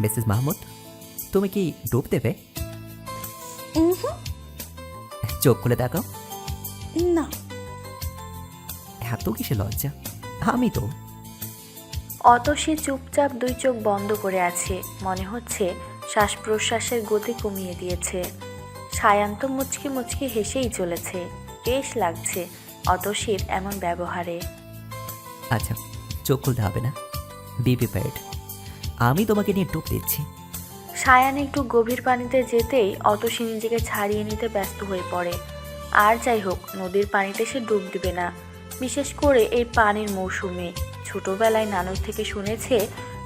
Mrs Mahmud, তুমি কি ডুব দেবে? উহুম, চোখ খুলে দেখাও। না। এত কিসে লজ্জা? আমি তো। অতসী চুপচাপ দুই চোখ বন্ধ করে আছে, মনে হচ্ছে শ্বাস প্রশ্বাসের গতি কমিয়ে দিয়েছে। সায়ান্ত মুচকি মুচকি হেসেই চলেছে। বেশ লাগছে অতসীর এমন ব্যবহারে। আচ্ছা, চোখ খুলতে হবে না, বি প্রিপেয়ার্ড। আমি তোমাকে নিয়ে ডুব দিচ্ছি। সায়ান একটু গভীর পানিতে যেতেই অতসী নিজেকে ছাড়িয়ে নিতে ব্যস্ত হয়ে পড়ে। আর যাই হোক, নদীর পানিতে সে ডুব দিবে না, বিশেষ করে এই পানির মৌসুমে। ছোটবেলায় নানুর থেকে শুনেছে,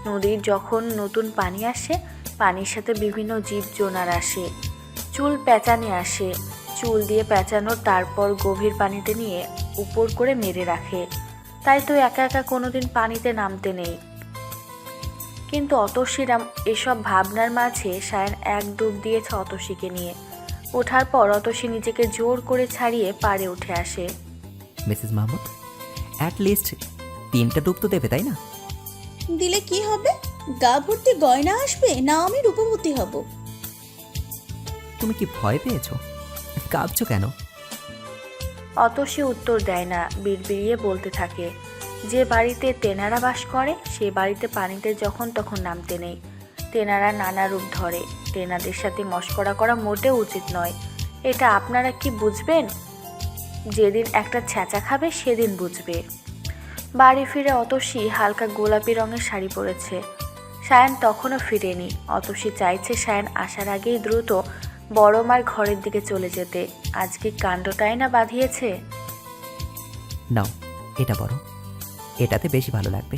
নদীর যখন নতুন পানি আসে, পানির সাথে বিভিন্ন জীবজনার আসে, চুল পেঁচানে আসে। চুল দিয়ে পেঁচানোর তারপর গভীর পানিতে নিয়ে উপর করে মেরে রাখে। তাই তো একা একা কোনোদিন পানিতে নামতে নেই। কিন্তু অতসীর এসব ভাবনার মাঝে সায়ান এক ডুব দিয়েছে অতসীকে নিয়ে। ওঠার পর অতসী নিজেকে জোর করে ছাড়িয়ে পাড়ে উঠে আসে। মিসেস মাহমুদ, অ্যাট লিস্ট 3টা ডুব তো দেবে, তাই না? দিলে কি হবে? গা ভর্তি গয়না আসবে, না আমি রূপবতী হব? তুমি কি ভয় পেয়েছো? কাঁপছো কেন? অতসী উত্তর দেয় না, বিড়বিড়িয়ে বলতে থাকে, যে বাড়িতে তেনারা বাস করে সে বাড়িতে পানিতে যখন তখন নামতে নেই। তেনারা নানা রূপ ধরে। তেনাদের সাথে মশকরা করা মোটেও উচিত নয়। এটা আপনারা কি বুঝবেন? যেদিন একটা ছ্যাঁচা খাবে সেদিন বুঝবে। বাড়ি ফিরে অতসী হালকা গোলাপি রঙের শাড়ি পরেছে। সায়ান তখনও ফিরেনি। অতসী চাইছে সায়ান আসার আগেই দ্রুত বড় মার ঘরের দিকে চলে যেতে। আজকে কাণ্ডটাই না বাঁধিয়েছে। নাও, এটা বড়, এটাতে বেশি ভালো লাগবে।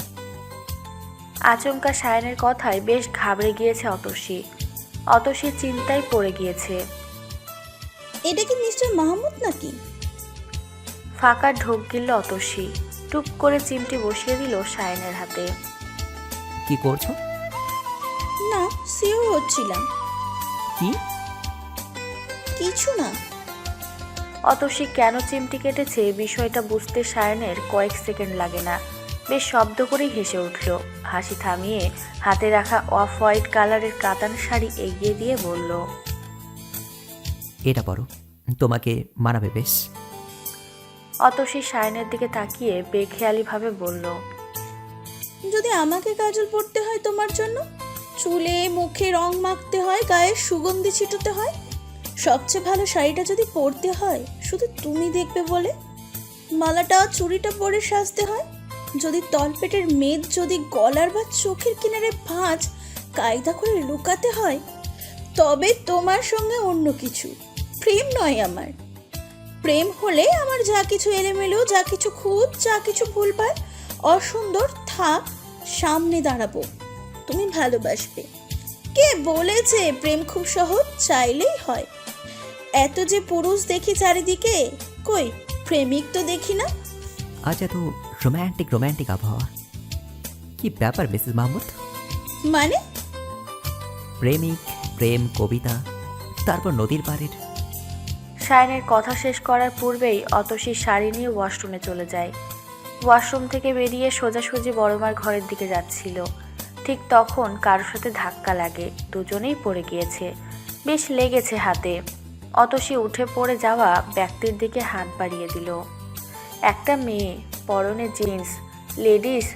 আচমকা সায়ানের কথায় বেশ ঘাবড়ে গিয়েছে অতসী। অতসী চিন্তায় পড়ে গিয়েছে। এটা কি মিস্টার মাহমুদ নাকি? ফাঁকা ঢোক গিলল অতসী। টুপ করে চিমটি বসিয়ে দিল সায়ানের হাতে। কি করছো? না, সিওর হচ্ছিলাম। কি? কিছু না। অতসী কেন চিমটি কেটেছে বিষয়টা বুঝতে সায়ানের কয়েক সেকেন্ড লাগে না। বেশ শব্দ করেই হেসে উঠল। হাসি থামিয়ে হাতে রাখা অফ হোয়াইট কালারের কাতান শাড়ি এগিয়ে দিয়ে বলল, এটা বড়, তোমাকে মানাবে বেশ। অতসী সায়ানের দিকে তাকিয়ে বেখেয়ালিভাবে বলল, যদি আমাকে কাজল পরতে হয় তোমার জন্য, চুলে মুখে রং মাখতে হয়, গায়ে সুগন্ধি ছিটাতে হয়, সবচেয়ে ভালো শাড়িটা যদি পরতে হয় শুধু তুমি দেখবে বলে, মালাটা চুড়িটা পরে সাজতে হয়, যদি তলপেটের মেদ, যদি গলার বা চোখের কিনারে ভাঁজ কায়দা করে লুকাতে হয়, তবে তোমার সঙ্গে অন্য কিছু। প্রেম নয় আমার। প্রেম হলে আমার যা কিছু এলোমেলো, যা কিছু খুঁত, যা কিছু ভুলভাল অসুন্দর থাক, সামনে দাঁড়াবো, তুমি ভালোবাসবে। কে বলেছে প্রেম খুব সহজ? চাইলেই হয়। এত যে পুরুষ দেখি চারিদিকে, কই প্রেমিক তো দেখি না। আজ এত রোম্যান্টিক রোম্যান্টিক আবহাওয়া, কি ব্যাপার মিসেস মাহমুদ? মানে? প্রেমিক, প্রেম, কবিতা, তারপর নদীর পাড়ের। সায়ানের কথা শেষ করার পূর্বেই অতসী শাড়ি নিয়ে ওয়াশরুমে চলে যায়। ওয়াশরুম থেকে বেরিয়ে সোজাসুজি বড়মার ঘরের দিকে যাচ্ছিল। ঠিক তখন কারোর সাথে ধাক্কা লাগে। দুজনেই পড়ে গিয়েছে। বেশ লেগেছে হাতে। অতসী উঠে পড়ে যাওয়া ব্যক্তির দিকে হাত বাড়িয়ে দিল। একটা মেয়ে, পরনে জিন্স, লেডিস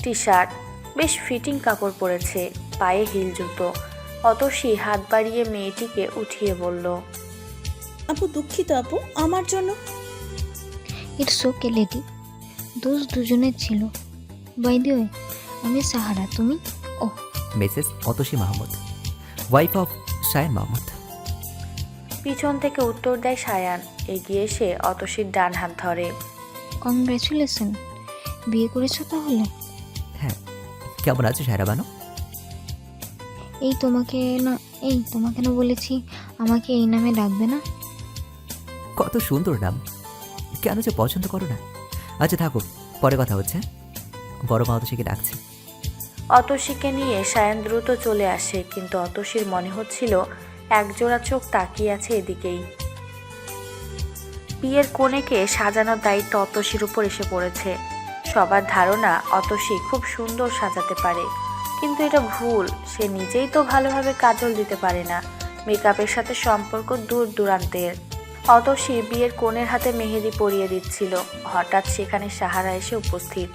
টি শার্ট, বেশ ফিটিং কাপড় পরেছে, পায়ে হিল জুতো। অতসী হাত বাড়িয়ে মেয়েটিকে উঠিয়ে বলল, আপু দুঃখিত আপু, আমার জন্য। ইটস ওকে লেডি, দোষ দুজনের ছিল। বাই দ্য ওয়ে, আমি সাহারা, তুমি? ও, Mrs Atasi Mahmud, wife of Sayan Mahmud. পিছন থেকে উত্তর দেয় সায়ান। এগিয়ে এসে অতসীর ডান হাত ধরে। কংগ্রেচুলেশন, বিয়ে করেছো তাহলে? হ্যাঁ, কেমন আছো সায়রা বানো? এই তোমাকে না বলেছি আমাকে এই নামে ডাকবে না? কত সুন্দর নাম, কেন যে পছন্দ করো না? আচ্ছা থাকো, পরে কথা হচ্ছে। বড় মা অতসীকে ডাকছে। অতসীকে নিয়ে সায়ান দ্রুত চলে আসে, কিন্তু অতসীর মনে হচ্ছিল একজোড়া চোখ তাকিয়ে আছে এদিকেই। বিয়ের কনেকে সাজানোর দায়িত্ব অতসীর উপর এসে পড়েছে। সবার ধারণা অতসী খুব সুন্দর সাজাতে পারে, কিন্তু এটা ভুল। সে নিজেই তো ভালোভাবে কাজল দিতে পারে না। মেকআপের সাথে সম্পর্ক দূর দূরান্তের। অতসী বিয়ের কনের হাতে মেহেদি পরিয়ে দিচ্ছিল। হঠাৎ সেখানে সাহারা এসে উপস্থিত।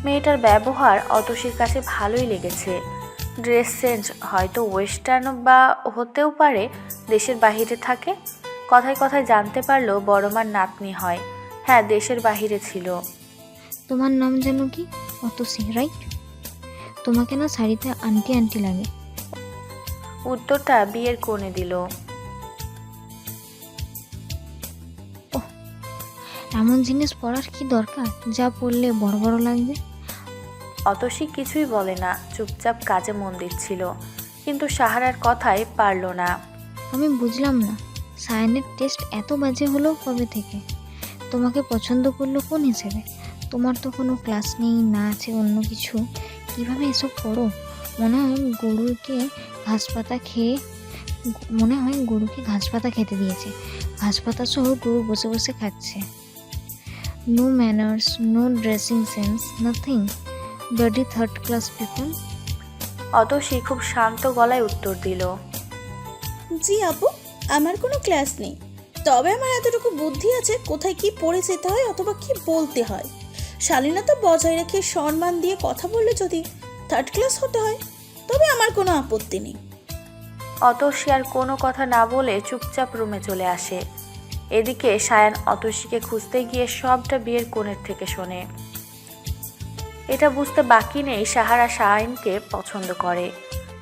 মেয়েটার ব্যবহার অতসীর কাছে ভালোই লেগেছে। ড্রেস সেন্স হয়তো ওয়েস্টার্ন বা হতেও পারে দেশের বাহিরে থাকে। কথায় কথায় জানতে পারলো বড়মার নাতনি হয়। হ্যাঁ, দেশের বাহিরে ছিল। তোমার নাম যেন কি? অতসী, রাইট? তোমাকে না শাড়িতে আন্টি আন্টি লাগে। উত্তরটা বিয়ের কোণে দিল। এমন জিনিস পরার কি দরকার যা পরলে বড় বড় লাগবে? অতসী কিছুই বলে না, চুপচাপ কাজে মন দিচ্ছিল, কিন্তু সাহারার কথাই পারল না। আমি বুঝলাম না, সায়নের টেস্ট এত বাজে হলো কবে থেকে? তোমাকে পছন্দ করলো কোন হিসেবে? তোমার তো কোনো ক্লাস নেই, না আছে অন্য কিছু, কিভাবে এসব করো? মনে হয় গরুকে ঘাস পাতা খেতে দিয়েছে। ঘাস পাতা সহ গরু বসে বসে খাচ্ছে। No manners, no dressing sense, nothing. Bloody third class people. Atasi খুব শান্ত গলায় উত্তর দিল। জি আপু, আমার কোনো ক্লাস নেই, তবে আমার এতটুকু বুদ্ধি আছে কোথায় কি পড়ে যেতে হয় অথবা কি বলতে হয়। শালীনতা বজায় রেখে সম্মান দিয়ে কথা বললে যদি থার্ড ক্লাস হতে হয় তবে আমার কোনো আপত্তি নেই। অতসী আর কোনো কথা না বলে চুপচাপ রুমে চলে আসে। এদিকে সায়ান অতসীকে খুঁজতে গিয়ে সবটা বিয়ের কোণের থেকে শোনে। এটা বুঝতে বাকি নেই সাহারা শাহিনকে পছন্দ করে,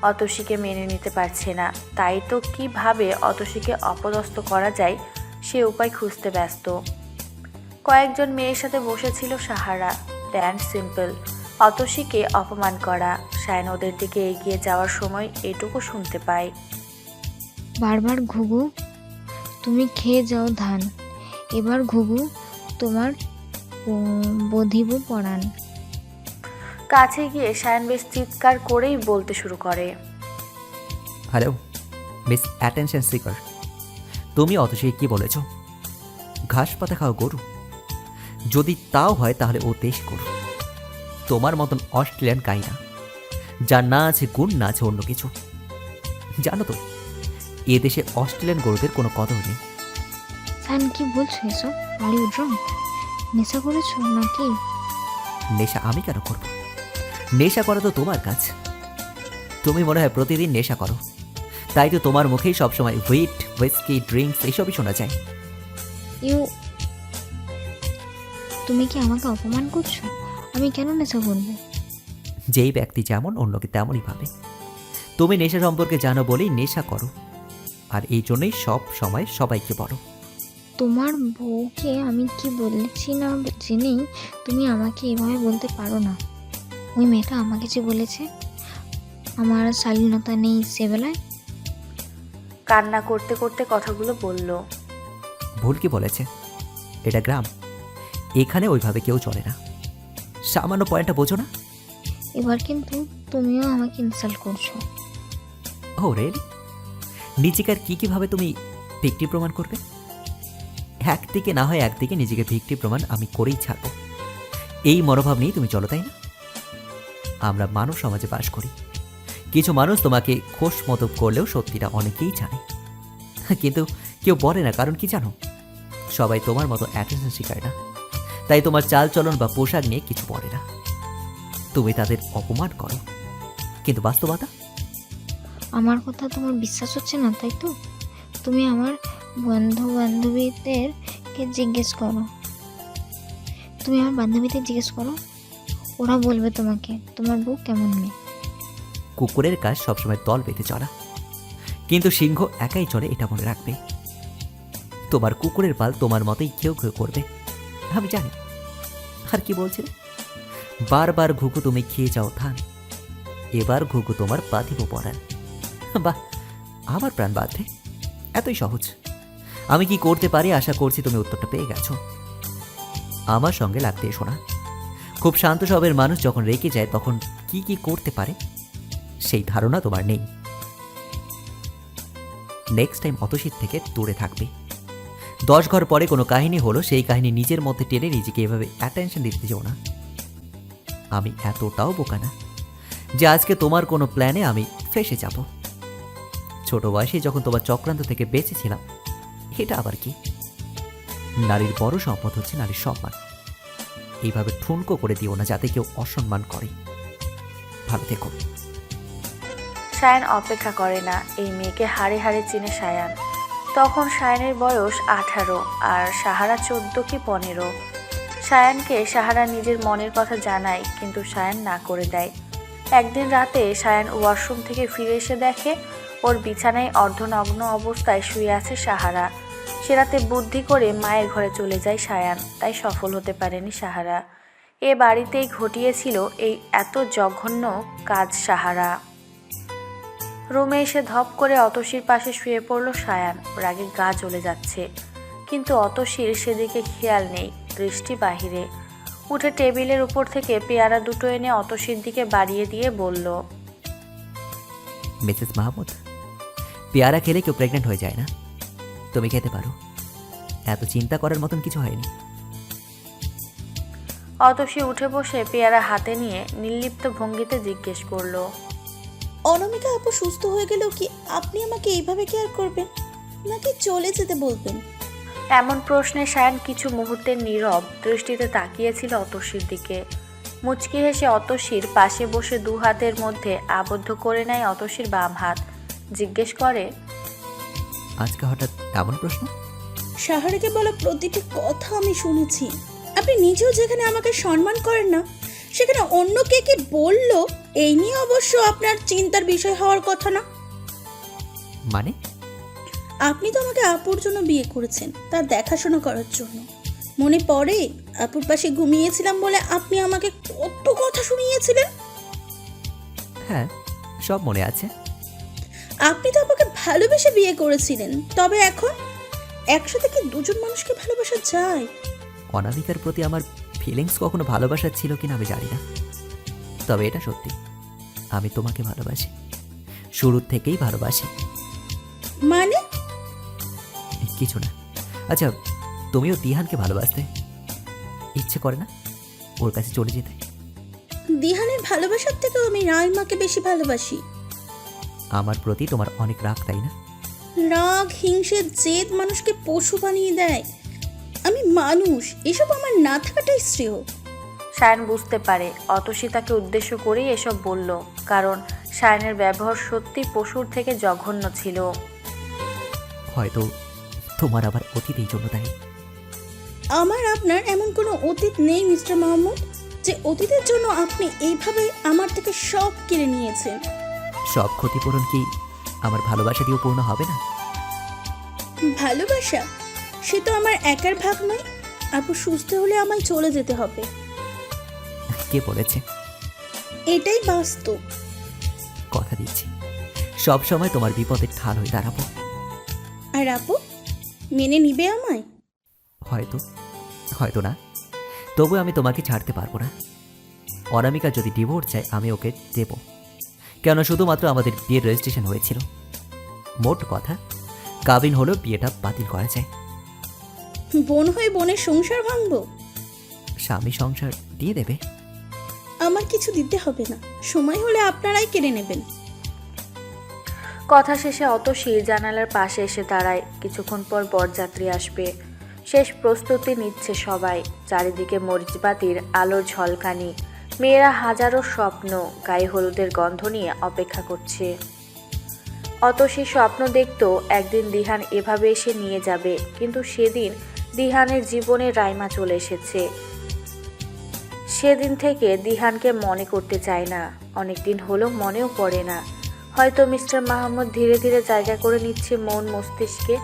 অতসীকে মেনে নিতে পারছে না। তাই তো কিভাবে অতসীকে অপদস্থ করা যায় সে উপায় খুঁজতে ব্যস্ত। কয়েকজন মেয়ের সাথে বসেছিল সাহারা। প্ল্যান সিম্পল, অতসীকে অপমান করা। শাহিন ওদের দিকে এগিয়ে যাওয়ার সময় এটুকু শুনতে পায়। বারবার ঘুঘু, তুমি খেয়ে যাও ধান, এবার ঘুঘু তোমার বধিব পরাণ। কাছে গিয়ে শায়ান বেশ চিৎকার করেই বলতে শুরু করে। হ্যালো মিস অ্যাটেনশন সিকার, তুমি অতসী কি বলেছ? ঘাস পাতা খাও গরু? যদি তাও হয় তাহলে ও দেশ গরু, তোমার মতন অস্ট্রেলিয়ান গাই না, যার না আছে গুণ, না আছে অন্য কিছু। জানো তো এ দেশে অস্ট্রেলিয়ান গরুদের কোনো কদর নেই। সায়ন, কি বলছো এসব? Are you drunk? নেশা করেছো নাকি? নেশা আমি কেন করব? নেশা করা তো তোমার কাজ। তুমি মনে হয় প্রতিদিন নেশা করো, তাই তো তোমার মুখেই সবসময় হুইট, হুইস্কি, ড্রিঙ্কস এইসবই শোনা যায়। তুমি কি আমাকে অপমান করছো? আমি কেন নেশা করবো? যেই ব্যক্তি যেমন অন্যকে তেমনই ভাবে। তুমি নেশা সম্পর্কে জানো বলেই নেশা করো, আর এই জন্যই সব সময় সবাইকে বলো। তোমার বউকে আমি কি বলেছি না জেনেই তুমি আমাকে এভাবে বলতে পারো না। ওই মেয়েটা আমাকে যে বলেছে আমার শালীনতা নেই সেবেলায়। কান্না করতে করতে কথাগুলো বলল। ভুল কি বলেছে? এটা গ্রাম, এখানে ওইভাবে কেউ চলে না। সামান্য পয়েন্টটা বোঝো না? এবার কিন্তু তুমিও আমাকে ইনসাল্ট করছো। ও রেলি? নিজেকে আর কিভাবে তুমি ভিক্টিম প্রমাণ করবে? একদিকে না হয় একদিকে নিজেকে ভিক্টিম প্রমাণ আমি করেই ছাড়ব। এই মনোভাব নিয়ে তুমি চলো, তাই না? আমরা মানব সমাজে বাস করি। কিছু মানুষ তোমাকে খোশ মতো করলেও সত্যিটা অনেকেই জানে, কিন্তু কেউ বলে না। কারণ কি জানো? সবাই তোমার মতো অ্যাটেনশন শিখায় না, তাই তোমার চালচলন বা পোশাক নিয়ে কিছু বলে না। তুমি তাদের অপমান করো, কিন্তু বাস্তবতা? আমার কথা তোমার বিশ্বাস হচ্ছে না, তাই তো? তুমি আমার বন্ধু বান্ধবীদেরকে জিজ্ঞেস করো। ওরা বলবে তোমাকে তোমার বউ কেমন মেয়ে। কুকুরের কাজ সবসময় দল বেঁধে চলা, কিন্তু সিংহ একাই চলে, এটা মনে রাখবে। তোমার কুকুরের পাল তোমার মতোই কেউ কেউ করবে, আমি জানি। আর কি বলছিলে? বারবার ঘুঘু তুমি খেয়ে যাও ধান, এবার ঘুঘু তোমার বাঁধিব পরাণ। বাহ, আমার প্রাণ বাঁধবে, এতই সহজ। আমি কি করতে পারি আশা করছি তুমি উত্তরটা পেয়ে গেছো। আমার সঙ্গে লাগতে এসো না। খুব শান্ত স্বভাবের মানুষ যখন রেগে যায় তখন কি কি করতে পারে সেই ধারণা তোমার নেই। নেক্সট টাইম অতসীর থেকে দূরে থাকবে। 10 ঘর পরে কোনো কাহিনী হলো, সেই কাহিনী নিজের মধ্যে টেনে নিজেকে এভাবে অ্যাটেনশন দিতে যেও না। আমি এতটাও বোকা না যে আজকে তোমার কোনো প্ল্যানে আমি ফেসে যাব। ছোট বয়সে যখন তোমার চক্রান্ত থেকে বেঁচেছিলাম, এটা আবার কি? নারীর বড় সম্পদ হচ্ছে নারীর সম্মান। এইভাবে ঠুনকো করে দিও না যাতে কেউ অসম্মান করে। ভালো থেকো। সায়ান অপেক্ষা করে না, এই মেয়েকে হাড়ে হাড়ে চিনে সায়ান। তখন সায়ানের বয়স 18 আর সাহারা 14 কি 15। সায়ানকে সাহারা নিজের মনের কথা জানায়, কিন্তু সায়ান না করে দেয়। একদিন রাতে সায়ান ওয়াশরুম থেকে ফিরে এসে দেখে ওর বিছানায় অর্ধনগ্ন অবস্থায় শুয়ে আছে সাহারা। সে রাতে বুদ্ধি করে মায়ের ঘরে চলে যায় সায়ান, তাই সফল হতে পারেনি সাহারা। এ বাড়িতেই ঘটিয়েছিল এই এত জঘন্য কাজ সাহারা। রুমে এসে ধপ করে অতসীর পাশে শুয়ে পড়ল সায়ান। রাগে গা জ্বলে যাচ্ছে, কিন্তু অতসীর সেদিকে খেয়াল নেই, দৃষ্টি বাহিরে। উঠে টেবিলের উপর থেকে পেয়ারা দুটো এনে অতসীর দিকে বাড়িয়ে দিয়ে বলল, মিসেস মাহমুদ, পেয়ারা খেলে কেউ প্রেগনেন্ট হয়ে যায় না। তুমি খেতে পারো, এত চিন্তা করার মতন কিছু হয়নি। অতসী উঠে বসে পেয়ারা হাতে নিয়ে নির্লিপ্ত ভঙ্গিতে জিজ্ঞেস করলো, অনামিকা আপু সুস্থ হয়ে গেলেও কি আপনি আমাকে এইভাবে কেয়ার করবেন, নাকি চলে যেতে বলবেন? এমন প্রশ্নে সায়ান কিছু মুহূর্তের নীরব দৃষ্টিতে তাকিয়েছিল অতসীর দিকে। মুচকি হেসে অতসীর পাশে বসে দু হাতের মধ্যে আবদ্ধ করে নেয় অতসীর বাম হাত। জিজ্ঞেস করে, আজকে হঠাৎ এমন প্রশ্ন? সাহারাকে বলা প্রতিটি কথা আমি শুনেছি। আপনি নিজেও যেখানে আমাকে সম্মান করেন না, সেখানে অন্য কে কি বলল, এই নিয়ে অবশ্য আপনার চিন্তার বিষয় হওয়ার কথা না। মানে? আপনি তো আমাকে আপুর জন্য বিয়ে করেছেন, তার দেখাশোনা করার জন্য। মনে পড়ে আপুর পাশে ঘুমিয়েছিলাম বলে আপনি আমাকে কত কথা শুনিয়েছিলেন। হ্যাঁ, সব মনে আছে। আপনি তো আমাকে ভালোবেসে বিয়ে করেছিলেন, তবে এখন একসাথে কি দুজন মানুষকে ভালোবাসা যায়? অনামিকার প্রতি আমার ফিলিংস কখনো ভালোবাসার ছিল কিনা আমি জানি না, তবে এটা সত্যি, আমি তোমাকে ভালোবাসি, শুরুর থেকেই ভালোবাসি। মানে? কিছু না। আচ্ছা, তুমিও দিহানকে ভালোবাসতে ইচ্ছে করে না ওর কাছে চলে যেতে? দিহানের ভালোবাসার থেকেও আমি রাইমাকে বেশি ভালোবাসি। আমার প্রতি তোমার অনেক রাগ, তাই না? রাগ, হিংসে, জেদ মানুষকে পশু বানিয়ে দেয়। আমি মানুষ, এসব আমার না থাকাটাই শ্রেয়। সায়ান বুঝতে পারে অতসী তাকে উদ্দেশ্য করেই এসব বলল, কারণ সায়ানের ব্যবহার সত্যি পশুর থেকে জঘন্য ছিল। হয়তো তোমার আবার অতীত এই জন্য তাই। আমার আপনার এমন কোনো অতীত নেই মিস্টার মাহমুদ, যে অতীতের জন্য আপনি এইভাবে আমার থেকে সব কেড়ে নিয়েছেন। সব ক্ষতিপূরণ কি আমার ভালোবাসা দিয়েও পূর্ণ হবে না? ভালোবাসা সে তো আমার একার ভাগ নয়। আপু সুস্থ হলে আমায় চলে যেতে হবে, কে বলেছে? এটাই বাস্তব। কথা দিচ্ছি, সব সময় তোমার বিপদের ঢাল হয়ে দাঁড়াবো। আর আপু মেনে নিবে আমায়? হয়তো, হয়তো না, তবু আমি তোমাকে ছাড়তে পারবো না। অনামিকা যদি ডিভোর্স চায় আমি ওকে দেব, কেন শুধুমাত্র আমাদের বিয়ের রেজিস্ট্রেশন হয়েছিল। মোট কথা, কাবিন হলেও বিয়েটা বাতিল করা যায়। বোন হয়ে বোনের সংসার ভাঙবো? স্বামী সংসার দিয়ে দেবে। আমার কিছু দিতে হবে না, সময় হলে আপনারাই কেড়ে নেবেন। কথা শেষে অতসী জানালার পাশে এসে দাঁড়ায়। কিছুক্ষণ পর বরযাত্রী আসবে, শেষ প্রস্তুতি নিচ্ছে সবাই। চারিদিকে মরিচবাতির আলোর ঝলকানি, মেয়েরা হাজারো স্বপ্ন, গায়ে হলুদের গন্ধ নিয়ে অপেক্ষা করছে। অতসী স্বপ্ন দেখত একদিন দিহান এভাবে এসে নিয়ে যাবে, কিন্তু সেদিন দিহানের জীবনে রাইমা চলে এসেছে। সেদিন থেকে দিহানকে মনে করতে চায় না, অনেকদিন হলো মনেও পড়ে না। হয়তো মিস্টার মাহমুদ ধীরে ধীরে জায়গা করে নিচ্ছে মন মস্তিষ্কে।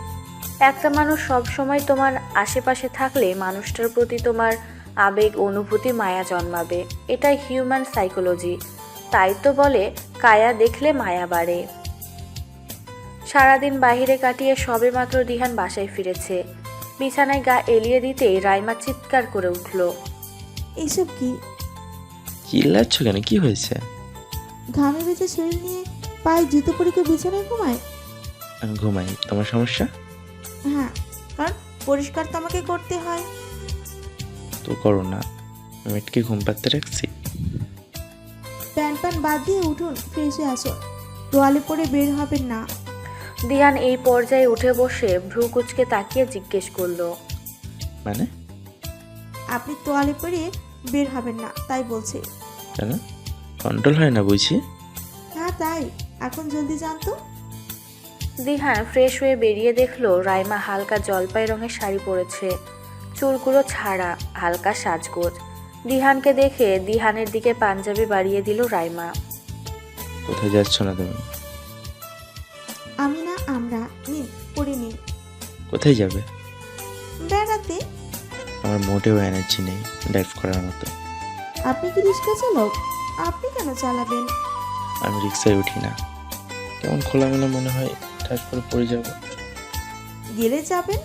একটা মানুষ সব সময় তোমার আশেপাশে থাকলে মানুষটার প্রতি তোমার আবেগ, অনুভূতি, মায়া জন্মাবে। এটাই হিউম্যান সাইকোলজি। তাই তো বলে কায়া দেখলে মায়া বাড়ে। সারাদিন বাইরে কাটিয়ে সবেমাত্র দিহান বাসায় ফিরেছে। বিছানায় গা এলিয়ে দিতেই রাইমা চিৎকার করে উঠল, এইসব কি? চিল্লাচ্ছ কেন? কি হয়েছে? ঘামে ভেজা শরীর নিয়ে পায়ে জুতো পরে কেউ বিছানায় ঘুমায়? আমি ঘুমাই, তোমার সমস্যা? হ্যাঁ, কারণ পরিষ্কার তো আমাকে করতে হয়। তো করো না। মেয়েটকে ঘুম পাড়তে রাখছি? প্যান্ট বাদ দিয়ে উঠুন, ফ্রেশ হয়ে আসুন। তোয়ালে পরে বের হবেন না। দিহান এই পর্যায়ে উঠে বসে ভ্রু কুচকে তাকিয়ে জিজ্ঞেস করলো। মানে? আপনি তোয়ালে পরে বের হবেন না, তাই বলছি। কেন? কন্ট্রোল হয় না বুঝি? হ্যাঁ তাই, এখন জলদি যান তো। দিহান ফ্রেশ হয়ে বেরিয়ে দেখলো রাইমা হালকা জলপাই রঙের শাড়ি পরেছে, চুলগুলো ছাড়া, হালকা সাজগোজ। দিহানকে দেখে দিহানের দিকে পাঞ্জাবি বাড়িয়ে দিল রাইমা। কোথায় যাচ্ছ না তুমি? আমি না, আমরা। নিন, পরে নিন। কোথায় যাবে? বেড়াতে। আমার মোটেও এনার্জি নেই ড্রাইভ করার মতো। আপনি কি রিক্সা চালক? আপনি কেন চালাবেন? আমি রিক্সায় উঠি না। কেমন খোলামেলা মনে হয়, ঠাস করে পড়ে যাব। গেলে যাবেন,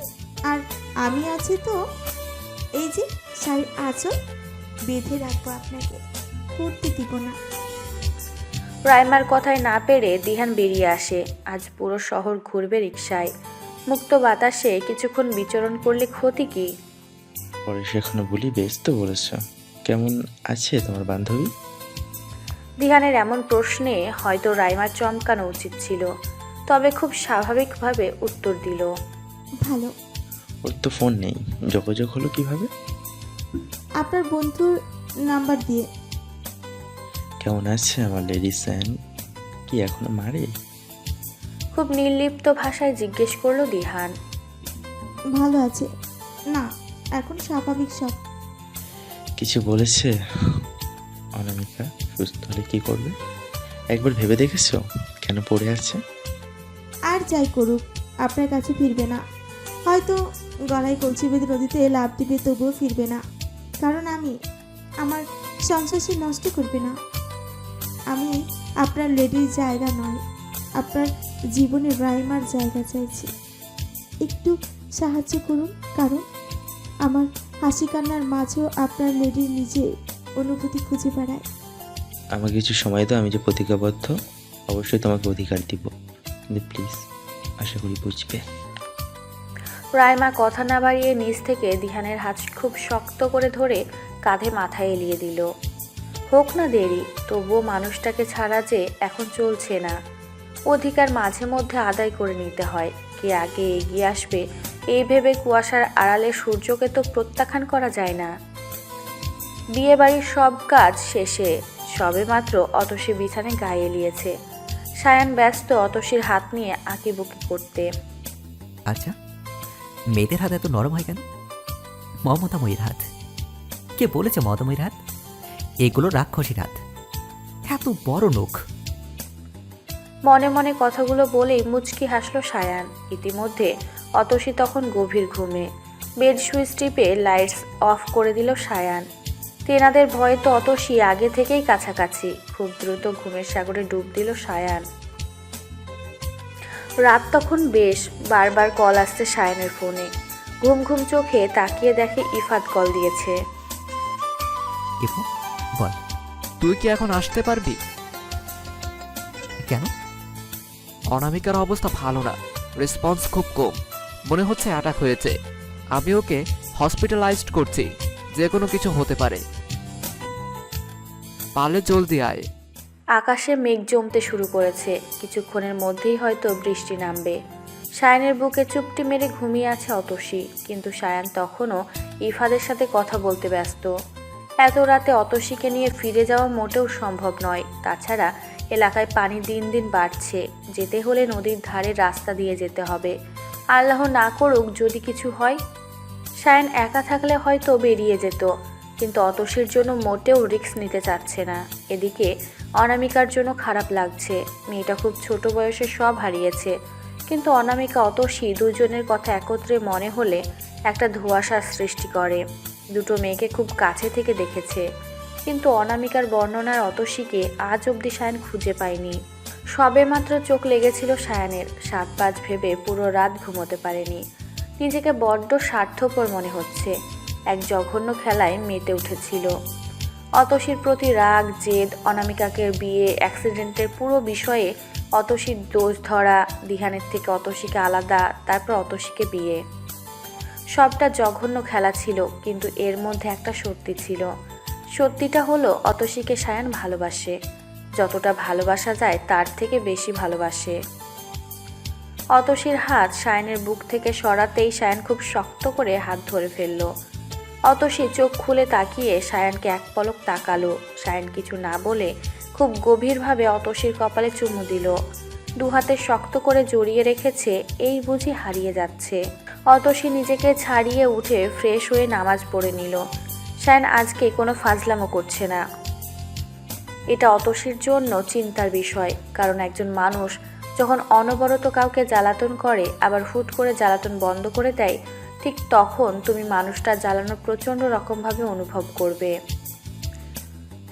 আর আমি আছি তো। এই যে শাড়ির আঁচল বেঁধে রাখবো আপনাকে, করতে দিব না। রাইমার কথায় না পেরে দিহান বেরিয়ে আসে। আজ পুরো শহর ঘুরবে রিকশায়। মুক্ত বাতাসে কিছুক্ষণ বিচরণ করলে ক্ষতি কি? পরে সেখানে বলি, বেশ তো বলেছ। কেমন আছে তোমার বান্ধবী? দিহানের এমন প্রশ্নে হয়তো রাইমার চমকানো উচিত ছিল, তবে খুব স্বাভাবিকভাবে উত্তর দিল। ভালো। ওর তো ফোন নেই, যোগাযোগ হলো কিভাবে? আপনার বন্ধুর নাম্বার দিয়ে। কেমন আছে আমার লেডি স্যান? কি এখনো মারে? খুব নির্লিপ্ত ভাষায় জিজ্ঞেস করলো দিহান। ভালো আছে না, এখন স্বাভাবিক সব। কিছু বলেছে? অনামিকা সুস্থ হলে কি করবে একবার ভেবে দেখেছো? কেন পড়ে আছে? আর যাই করুক, আপনার কাছে ফিরবে না। হয়তো গলায় কলসি বেঁধে নদীতে লাফ দিবে, তবুও ফিরবে না। কারণ আমি আমার সংসার সে নষ্ট করবে না। আমি আপনার লেডির জায়গা নয়, আপনার জীবনে রাইমার জায়গা চাইছি। একটু সাহায্য করুন, কারণ আমার হাসি কান্নার মাঝেও আপনার লেডির নিজের অনুভূতি খুঁজে বেড়ায়। আমাকে কিছু সময় দাও, আমি যে প্রতিজ্ঞাবদ্ধ অবশ্যই তোমাকে অধিকার দিব, কিন্তু প্লিজ আশা করি বুঝবে। রাইমা কথা না বাড়িয়ে নিচ থেকে দিহানের হাত খুব শক্ত করে ধরে কাঁধে মাথায় এলিয়ে দিল। হোক না দেরি, তবুও মানুষটাকে ছাড়া যে এখন চলছে না। অধিকার মাঝে মধ্যে আদায় করে নিতে হয়। কে আগে এগিয়ে আসবে এই ভেবে কুয়াশার আড়ালে সূর্যকে তো প্রত্যাখ্যান করা যায় না। বিয়ে বাড়ির সব কাজ শেষে সবেমাত্র অতসী বিছানে গায়ে এলিয়েছে। সায়ান ব্যস্ত অতসীর হাত নিয়ে আঁকিবুকি করতে। আচ্ছা, মেয়েদের হাত এত নরম হয় কেন? মমতাময়ীর হাত। কে বলেছে মমতাময়ীর হাত? এগুলো রাক্ষসীর হাত। এত বড় নখ। মনে মনে কথাগুলো বলেই মুচকি হাসলো সায়ান। ইতিমধ্যে অতসী তখন গভীর ঘুমে। বেড সুইচ টিপে লাইটস অফ করে দিল সায়ান। তেনাদের ভয়ে তো অতসী আগে থেকেই কাছাকাছি। খুব দ্রুত ঘুমের সাগরে ডুব দিল সায়ান। রাত তখন বেশ, বারবার কল আসছে সায়ানের ফোনে। ঘুম ঘুম চোখে তাকিয়ে দেখে ইফাত কল দিয়েছে। ইফো, বল। তুই কি এখন আসতে পারবি? কেন? অনামিকার অবস্থা ভালো না, রেসপন্স খুব কম, মনে হচ্ছে অ্যাটাক হয়েছে। আমি ওকে হসপিটালাইজড করছি, যে কোনো কিছু হতে পারে। পারলে জলদি আয়। আকাশে মেঘ জমতে শুরু করেছে। কিছুক্ষণের মধ্যেই হয়তো বৃষ্টি নামবে। সায়ানের বুকে চুপটি মেরে ঘুমিয়ে আছে অতসী, কিন্তু সায়ান তখনও ইফাদের সাথে কথা বলতে ব্যস্ত। এত রাতে অতসীকে নিয়ে ফিরে যাওয়া মোটেও সম্ভব নয়। তাছাড়া এলাকায় পানি দিন দিন বাড়ছে, যেতে হলে নদীর ধারে রাস্তা দিয়ে যেতে হবে। আল্লাহ না করুক যদি কিছু হয়। সায়ান একা থাকলে হয়তো বেরিয়ে যেত, কিন্তু অতসীর জন্য মোটেও রিস্ক নিতে চাচ্ছে না। এদিকে অনামিকার জন্য খারাপ লাগছে। মেয়েটা খুব ছোট বয়সে সব হারিয়েছে, কিন্তু অনামিকা অতসী দুজনের কথা একত্রে মনে হলে একটা ধোঁয়াশার সৃষ্টি করে। দুটো মেয়েকে খুব কাছে থেকে দেখেছে, কিন্তু অনামিকার বর্ণনার অতসীকে আজ অবধি সায়ান খুঁজে পায়নি। সবেমাত্র চোখ লেগেছিল সায়ানের। 7-5 ভেবে পুরো রাত ঘুমোতে পারেনি। নিজেকে বড্ড স্বার্থপর মনে হচ্ছে। এক জঘন্য খেলায় মেতে উঠেছিল। অতসীর প্রতি রাগ, জেদ, অনামিকাকে বিয়ে, অ্যাক্সিডেন্টের পুরো বিষয়ে অতসীর দোষ ধরা, দিহানের থেকে অতসীকে আলাদা, তারপর অতসীকে বিয়ে। সবটা জঘন্য খেলা ছিল, কিন্তু এর মধ্যে একটা সত্যি ছিল। সত্যিটা হলো অতসীকে সায়ান ভালোবাসে, যতটা ভালোবাসা যায় তার থেকে বেশি ভালোবাসে। অতসীর হাত সায়ানের বুক থেকে সরাতেই সায়ান খুব শক্ত করে হাত ধরে ফেলল। অতসী চোখ খুলে তাকিয়ে সায়ানকে এক পলক তাকালো। সায়ান কিছু না বলে খুব গভীরভাবে অতসীর কপালে চুমু দিল। দু হাতে শক্ত করে জড়িয়ে রেখেছে, এই বুঝি হারিয়ে যাচ্ছে। অতসী নিজেকে ছাড়িয়ে উঠে ফ্রেশ হয়ে নামাজ পড়ে নিল। সায়ান আজকে কোনো ফাজলামো করছে না। এটা অতসীর জন্য চিন্তার বিষয়, কারণ একজন মানুষ যখন অনবরত কাউকে জ্বালাতন করে আবার হুট করে জ্বালাতন বন্ধ করে দেয়, ঠিক তখন তুমি মানুষটা জ্বালানো প্রচণ্ড রকমভাবে অনুভব করবে।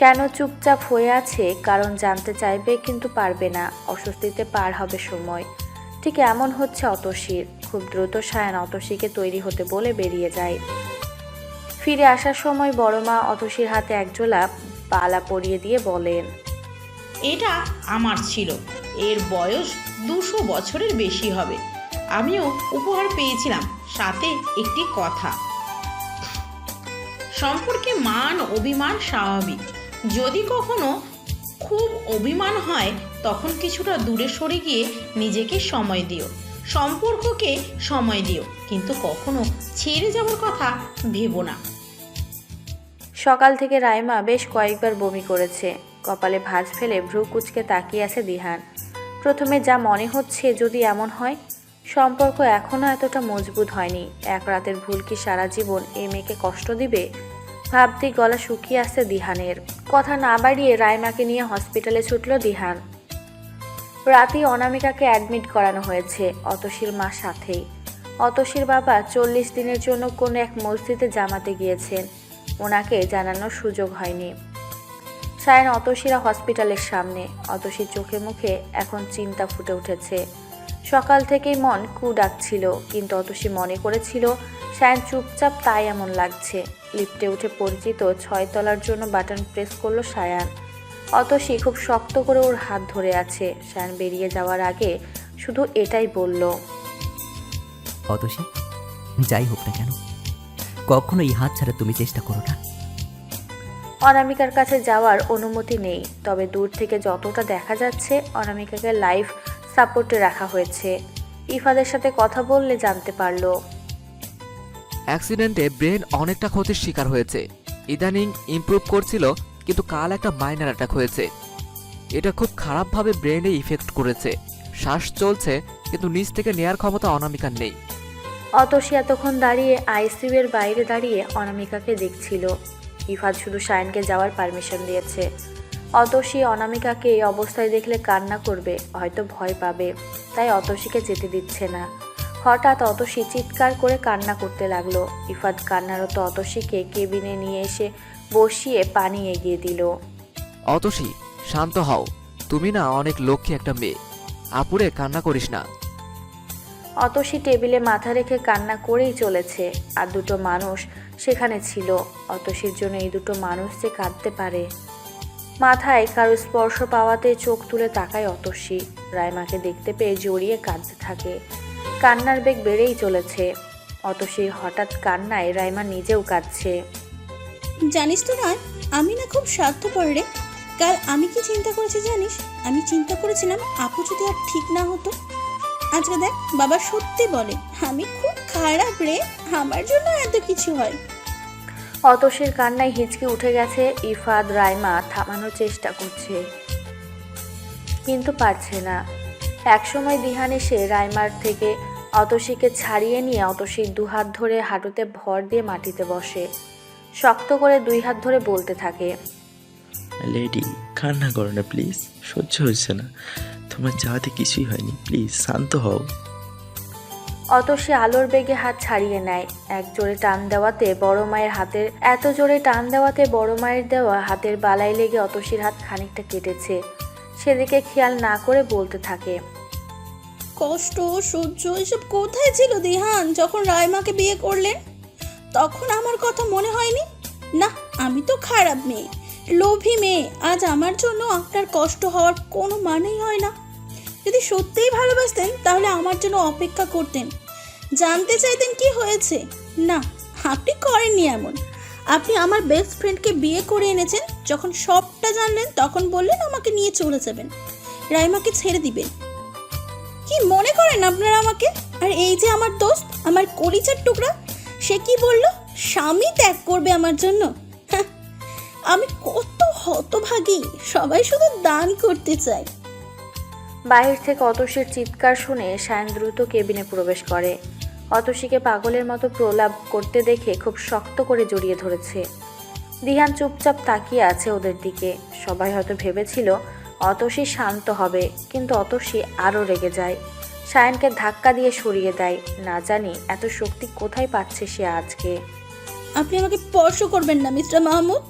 কেন চুপচাপ হয়ে আছে কারণ জানতে চাইবে কিন্তু পারবে না, অস্বস্তিতে পার হবে সময়। ঠিক এমন হচ্ছে অতসীর। খুব দ্রুত সায়ান অতসীকে তৈরি হতে বলে বেরিয়ে যায়। ফিরে আসার সময় বড় মা অতসীর হাতে একজোড়া বালা পরিয়ে দিয়ে বলেন, এটা আমার ছিল, এর বয়স 200 বছরের বেশি হবে। আমিও উপহার পেয়েছিলাম, সাথে একটি কথা। সম্পর্কে মান অভিমান স্বাভাবিক, যদি কখনো খুব অভিমান হয় তখন কিছুটা দূরে সরে গিয়ে নিজেকে সময় দিও, সম্পর্ককে সময় দিও, কিন্তু কখনো ছেড়ে যাওয়ার কথা ভেবো না। সকাল থেকে রাইমা বেশ কয়েকবার বমি করেছে। কপালে ভাঁজ ফেলে ভ্রু কুঁচকে তাকিয়ে আছে দিহান। প্রথমে যা মনে হচ্ছে, যদি এমন হয় সম্পর্ক এখনও এতটা মজবুত হয়নি, এক রাতের ভুল কি সারা জীবন এই মেয়েকে কষ্ট দিবে? ভাবতেই গলা শুকিয়ে আসছে দিহানের। কথা না বাড়িয়ে রাইমাকে নিয়ে হসপিটালে ছুটল দিহান। রাতেই অনামিকাকে অ্যাডমিট করানো হয়েছে, অতসীর মা সাথেই। অতসীর বাবা 40 দিনের জন্য কোনো এক মসজিদে জামাতে গিয়েছেন, ওনাকে জানানোর সুযোগ হয়নি। সায়ান অতসীরা হসপিটালের সামনে। অতসীর চোখে মুখে এখন চিন্তা ফুটে উঠেছে। সকাল থেকেই মন কু ডাকছিল, কিন্তু অতসী মনে করেছিল সায়ান চুপচাপ, তাই এমন লাগছে। লিফটে উঠে পরিচিত 6 তলার জন্য বাটন প্রেস করলো সায়ান। অতসী খুব শক্ত করে ওর হাত ধরে আছে। সায়ান বেরিয়ে যাওয়ার আগে শুধু এটাই বলল, অতসী, যাই হোক না কেন কখনো এই হাত ছাড়া তুমি চেষ্টা করো না। অনামিকার কাছে যাওয়ার অনুমতি নেই, তবে দূর থেকে যতটা দেখা যাচ্ছে অনামিকাকে লাইফ সাপোর্টে রাখা হয়েছে। ইফাদের সাথে কথা বললে জানতে পারলো অ্যাক্সিডেন্টে ব্রেন অনেকটা ক্ষতির শিকার হয়েছে। ইদানিং ইমপ্রুভ করছিল, কিন্তু কাল একটা মাইনার অ্যাটাক হয়েছে। এটা খুব খারাপভাবে ব্রেনে ইফেক্ট করেছে। শ্বাস চলছে, কিন্তু নিচ থেকে নেয়ার ক্ষমতা অনামিকার নেই। অতসী এতক্ষণ দাঁড়িয়ে আইসিইউ এর বাইরে দাঁড়িয়ে অনামিকাকে দেখছিল। ইফাদ শুধু সায়ানকে যাওয়ার পারমিশন দিয়েছে। অতসী অনামিকাকে এই অবস্থায় দেখলে কান্না করবে, হয়তো ভয় পাবে, তাই অতসীকে যেতে দিচ্ছে না। হঠাৎ অতসী চিৎকার করে কান্না করতে লাগলো। ইফাদ কান্নারত অতসীকে কেবিনে নিয়ে এসে বসিয়ে পানি এগিয়ে দিল। অতসী, শান্ত হও, তুমি না অনেক লক্ষ্মী একটা মেয়ে, আপুরে কান্না করিস না। অতসী টেবিলে মাথা রেখে কান্না করেই চলেছে। আর দুটো মানুষ সেখানে ছিল। অতসীর জন্য এই দুটো মানুষ যে কাঁদতে পারে। মাথায় কারো স্পর্শ পাওয়াতে চোখ তুলে তাকায় অতসী। রাইমাকে দেখতে পেয়ে জড়িয়ে কাঁদতে থাকে। কান্নার বেগ বেড়েই চলেছে। অতসীর হঠাৎ কান্নায় রাইমা নিজেও কাঁদছে। জানিস তো নয়, আমি না খুব স্বার্থপর রে। কাল আমি কি চিন্তা করেছি জানিস? আমি চিন্তা করেছিলাম আপু যদি আর ঠিক না হতো। আজকে দেখ, বাবা সত্যি বলে আমি খুব খারাপ রে, আমার জন্য এত কিছু হয়। অতসীর কান্নায় হিচকি উঠে গেছে। ইফাদ রাইমা থামানোর চেষ্টা করছে, কিন্তু পারছে না। একসময় দিহান এসে রাইমার থেকে অতসীকে ছাড়িয়ে নিয়ে অতসীর 2 হাত ধরে হাঁটুতে ভর দিয়ে মাটিতে বসে। শক্ত করে 2 হাত ধরে বলতে থাকে, লেডি, কান্না করো না প্লিজ, সহ্য হচ্ছে না, তোমার যাওয়াতে কিছুই হয়নি, প্লিজ শান্ত হও। অতসী আলোর বেগে হাত ছাড়িয়ে নেয়। এক জোরে টান দেওয়াতে বড় মায়ের হাতের বড় মায়ের দেওয়া হাতের বালাই লেগে অতসীর হাত খানিকটা কেটেছে। সেদিকে খেয়াল না করে বলতে থাকে, কষ্ট সহ্য এসব কোথায় ছিল দিহান যখন রাইমাকে বিয়ে করলেন? তখন আমার কথা মনে হয়নি? না, আমি তো খারাপ মেয়ে, লোভী মেয়ে। আজ আমার জন্য আপনার কষ্ট হওয়ার কোনো মানেই হয় না। যদি সত্যিই ভালোবাসতেন তাহলে আমার জন্য অপেক্ষা করতেন, জানতে চাইতেন কি হয়েছে। না, আপনি করেননি এমন। আপনি আমার বেস্ট ফ্রেন্ডকে বিয়ে করে এনেছেন, যখন সবটা জানলেন তখন বললেন আমাকে নিয়ে চলে যাবেন, রাইমাকে ছেড়ে দিবেন। কি মনে করেন আপনারা আমাকে? আর এই যে আমার দোস্ত, আমার কলিজার টুকরা, সে কি বলল? স্বামী ত্যাগ করবে আমার জন্য? হ্যাঁ, আমি কত হতভাগী, সবাই শুধু দান করতে চায়। বাহির থেকে অতসীর চিৎকার শুনে সায়ন দ্রুত কেবিনে প্রবেশ করে। অতসীকে পাগলের মতো প্রলাপ করতে দেখে খুব শক্ত করে জড়িয়ে ধরেছে। দিহান চুপচাপ তাকিয়ে আছে ওদের দিকে। সবাই হয়তো ভেবেছিল অতসী শান্ত হবে, কিন্তু অতসী আরও রেগে যায়। সায়নকে ধাক্কা দিয়ে সরিয়ে দেয়। না জানি এত শক্তি কোথায় পাচ্ছে সে আজকে। আপনি আমাকে স্পর্শ করবেন না মিস্টার মাহমুদ,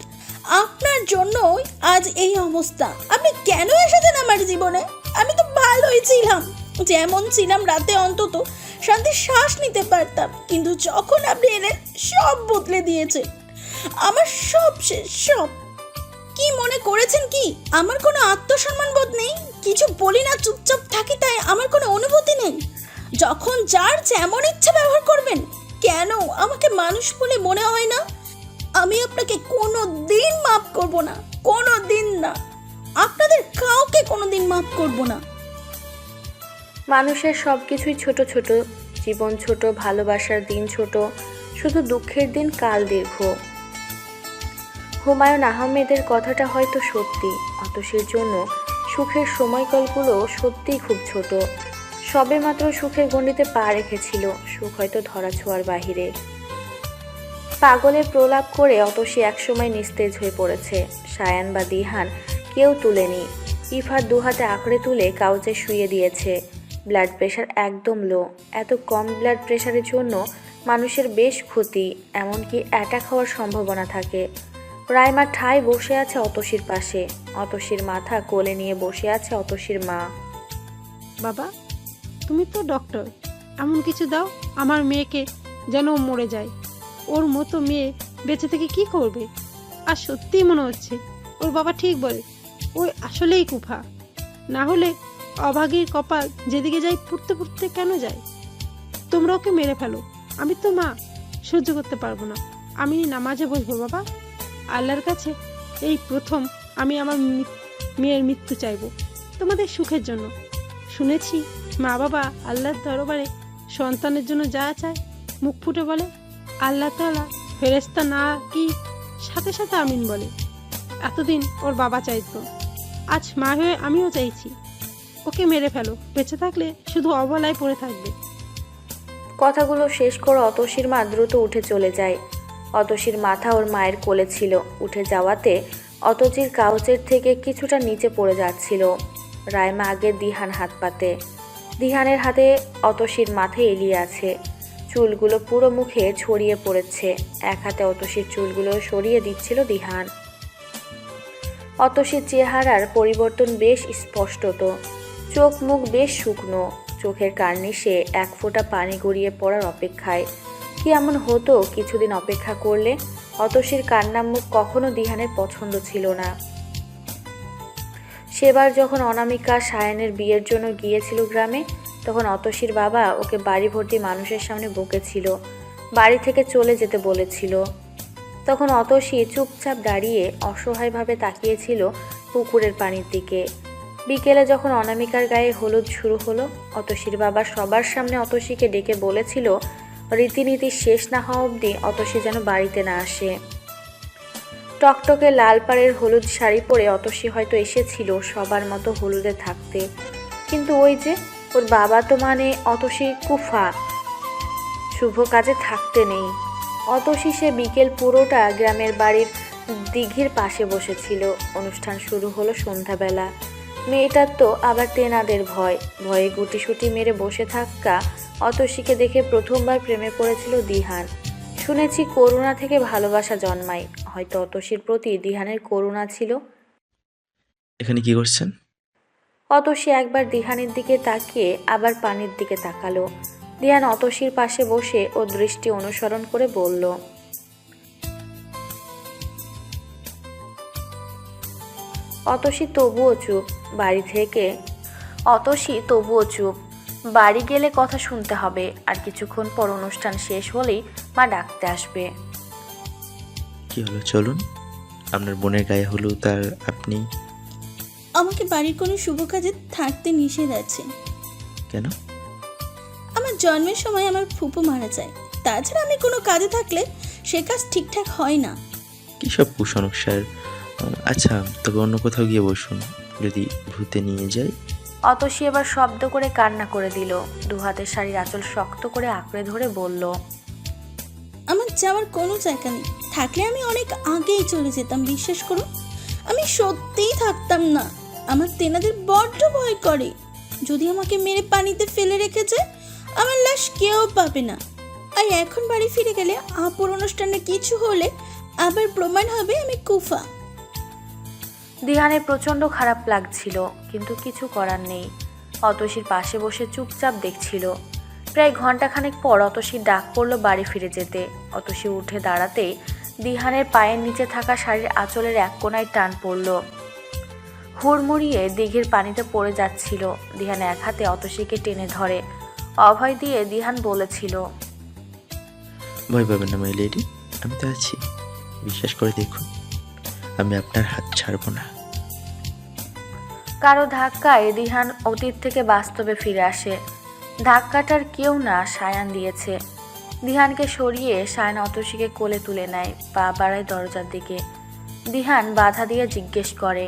আপনার জন্যই আজ এই অবস্থা। আপনি কেন এসেছেন আমার জীবনে? আমি তো ভালোই ছিলাম, যেমন ছিলাম রাতে অন্তত শান্তির শ্বাস নিতে পারতাম, কিন্তু যখন আপনি এলেন সব বদলে দিয়েছে। আমার সব শেষ, সব। কি মনে করেছেন কি আমার কোনো আত্মসম্মান বোধ নেই? কিছু বলি না, চুপচাপ থাকি, তাই আমার কোনো অনুভূতি নেই? যখন যার যেমন ইচ্ছে ব্যবহার করবেন। কেন আমাকে মানুষ বলে মনে হয় না? আমি আপনাকে কোনো দিন মাফ করব না, কোনো দিন না। আপনাদের কাউকে কোনো দিন মাফ করব না। মানুষের সব কিছুই ছোট ছোট, জীবন ছোট, ভালোবাসার দিন ছোট, শুধু দুঃখের দিন কাল দীর্ঘ। হুমায়ুন আহমেদের কথাটা হয়তো সত্যি। অতসীর জন্য সুখের সময়কালগুলো সত্যিই খুব ছোট। সবেমাত্র সুখের গণ্ডিতে পা রেখেছিল, সুখ হয়তো ধরাছোঁয়ার বাহিরে। পাগলের প্রলাপ করে অতসী একসময় নিস্তেজ হয়ে পড়েছে। সায়ান বা দিহান কেউ তুলেনি। ইফাত দুহাতে আঁকড়ে তুলে কাউচে শুয়ে দিয়েছে। ব্লাড প্রেশার একদম লো। এত কম ব্লাড প্রেশারের জন্য মানুষের বেশ ক্ষতি, এমনকি অ্যাটাক হওয়ার সম্ভাবনা থাকে। রাইমা ঠায় বসে আছে অতসীর পাশে। অতসীর মাথা কোলে নিয়ে বসে আছে অতসীর মা। বাবা, তুমি তো ডক্টর, এমন কিছু দাও আমার মেয়েকে যেন ও মরে যায়। ওর মতো মেয়ে বেঁচে থেকে কি করবে? আর সত্যিই মনে হচ্ছে ওর বাবা ঠিক বলে, ওই আসলেই কুফা। না হলে অভাগীর কপাল যেদিকে যায় পুড়তে পুড়তে কেন যায়? তোমরা ওকে মেরে ফেলো, আমি তো মা, সহ্য করতে পারবো না। আমি নামাজে বসবো বাবা। আল্লাহর কাছে এই প্রথম আমি আমার মেয়ের মৃত্যু চাইবো, তোমাদের সুখের জন্য। শুনেছি মা বাবা আল্লাহর দরবারে সন্তানের জন্য যা চায় মুখ ফুটে বলে, আল্লাহ তাআলা ফেরেশতা না কি সাথে সাথে আমিন বলে। এতদিন ওর বাবা চাইতো, আজ মা হয়ে আমিও চাইছি। ওকে মেরে ফেলো, বেঁচে থাকলে শুধু অবলায় পড়ে থাকবে। কথাগুলো শেষ করে অতসীর মা দ্রুত উঠে চলে যায়। অতসীর মাথা ওর মায়ের কোলে ছিল। উঠে যাওয়াতে অতসীর কাউচের থেকে কিছুটা নিচে পড়ে যাচ্ছিল। রাইমা আগে দিহান হাত পাতে। দিহানের হাতে অতসীর মাথায় এলিয়ে আছে। চুলগুলো পুরো মুখে ছড়িয়ে পড়েছে। এক হাতে অতসীর চুলগুলো সরিয়ে দিচ্ছিল দিহান। অতসীর চেহারার পরিবর্তন বেশ স্পষ্টত। চোখ মুখ বেশ শুকনো, চোখের কার্নিশে এক ফোঁটা পানি গড়িয়ে পড়ার অপেক্ষায়। কি এমন হতো কিছুদিন অপেক্ষা করলে? অতসীর কান্নার মুখ কখনো দিহানের পছন্দ ছিল না। সেবার যখন অনামিকা সায়নের বিয়ের জন্য গিয়েছিল গ্রামে, তখন অতসীর বাবা ওকে বাড়ি ভর্তি মানুষের সামনে বকেছিল, বাড়ি থেকে চলে যেতে বলেছিল। তখন অতসী চুপচাপ দাঁড়িয়ে অসহায়ভাবে তাকিয়েছিল পুকুরের পানির দিকে। বিকেলে যখন অনামিকার গায়ে হলুদ শুরু হলো, অতসীর বাবা সবার সামনে অতসীকে ডেকে বলেছিল রীতিনীতি শেষ না হওয়া অবধি অতসী যেন বাড়িতে না আসে। টকটকে লাল পাড়ের হলুদ শাড়ি পরে অতসী হয়তো এসেছিল সবার মতো হলুদে থাকতে, কিন্তু ওই যে ওর বাবা তো মানে অতসী কুফা, শুভ কাজে থাকতে নেই। অতসী সে বিকেল পুরোটা গ্রামের বাড়ির দিঘির পাশে বসেছিল। অনুষ্ঠান শুরু হলো সন্ধ্যাবেলা। মেয়েটার তো আবার তেনাদের ভয়ে গুটিসুটি মেরে বসে থাকা অতসীকে দেখে প্রথমবার প্রেমে পড়েছিল দিহান। শুনেছি করুণা থেকে ভালোবাসা জন্মায়, হয়তো অতসীর প্রতি দিহানের করুণা ছিল। এখানে কি করছেন? অতসী একবার দিহানের দিকে তাকিয়ে আবার পানির দিকে তাকালো। দিহান অতসীর পাশে বসে ও দৃষ্টি অনুসরণ করে বলল, অতসী তবুও চুপ। বাড়ি গেলে কথা শুনতে হবে, আর কিছুক্ষণ পর অনুষ্ঠান শেষ হলেই মা ডাকতে আসবে। কি কি হলো, চলুন। আপনার বোনের গায়ে হলুদ আর আপনি? আমাকে বাড়ির কোনো শুভ কাজে থাকতে নিষেধ আছে। কেন? আমার জন্মের সময় আমার ফুপু মারা যায়, তাছাড়া আমি কোনো কাজে থাকলে সে কাজ ঠিকঠাক হয় না। কী সব কুসংস্কার। আচ্ছা, তবে অন্য কোথাও গিয়ে বসুন, যদি ভূতে নিয়ে যাই। অতসী এবার শব্দ করে কান্না করে দিল। দু হাতের শাড়ির আঁচল শক্ত করে আঁকড়ে ধরে বলল, আমার যাওয়ার কোনো জায়গা নেই, থাকলে আমি অনেক আগেই চলে যেতাম, বিশ্বাস করুন। আমি সত্যিই থাকতাম না। আমার তেনাদের বড্ড ভয় করে, যদি আমাকে মেরে পানিতে ফেলে রেখেছে আমার লাশ কেউ পাবে না। আর এখন বাড়ি ফিরে গেলে আপুর অনুষ্ঠানে কিছু হলে আবার প্রমাণ হবে আমি কুফা। দিহানের প্রচণ্ড খারাপ লাগছিল, কিন্তু কিছু করার নেই। অতসীর পাশে বসে চুপচাপ দেখছিল। প্রায় ঘন্টাখানেক পর অতসীর ডাক পড়ল বাড়ি ফিরে যেতে। অতসী উঠে দাঁড়াতেই দিহানের পায়ের নিচে থাকা শাড়ির আঁচলের এক কোণায় টান পড়ল। হুড়মুড়িয়ে দিঘির পানিতে পড়ে যাচ্ছিল। দিহান এক হাতে অতসীকে টেনে ধরে। অভয় দিয়ে দিহান বলেছিল, ভয় পাবেন না মাই লেডি, আমি তো আছি, বিশ্বাস করে দেখুন, আমি আপনার হাত ছাড়বো না। কারো ধাক্কায় দিহান অতীত থেকে বাস্তবে ফিরে আসে। ধাক্কাটার কেউ না, সায়ান দিয়েছে। দিহানকে সরিয়ে সায়ান অতসীকে কোলে তুলে নেয়, পা বাড়ায় দরজার দিকে। দিহান বাধা দিয়ে জিজ্ঞেস করে,